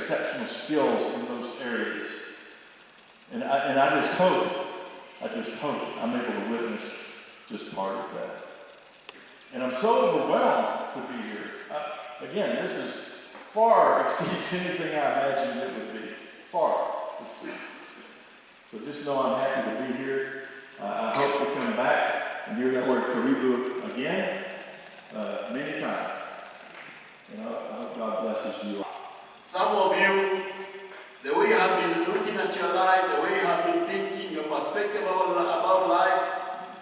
exceptional skills in those areas. And I just hope I'm able to witness just part of that. And I'm so overwhelmed to be here. Again, this is far exceeds anything I imagined it would be. Far exceeds. So just know I'm happy to be here. I hope to come back and hear that word Karibu again many times. And I hope God blesses you. Some of you, the way you have been looking at your life, the way you have been thinking, your perspective about life,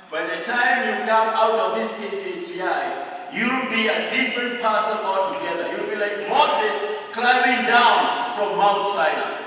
by the time you come out of this KCTI, you'll be a different person altogether. You'll be like Moses climbing down from Mount Sinai.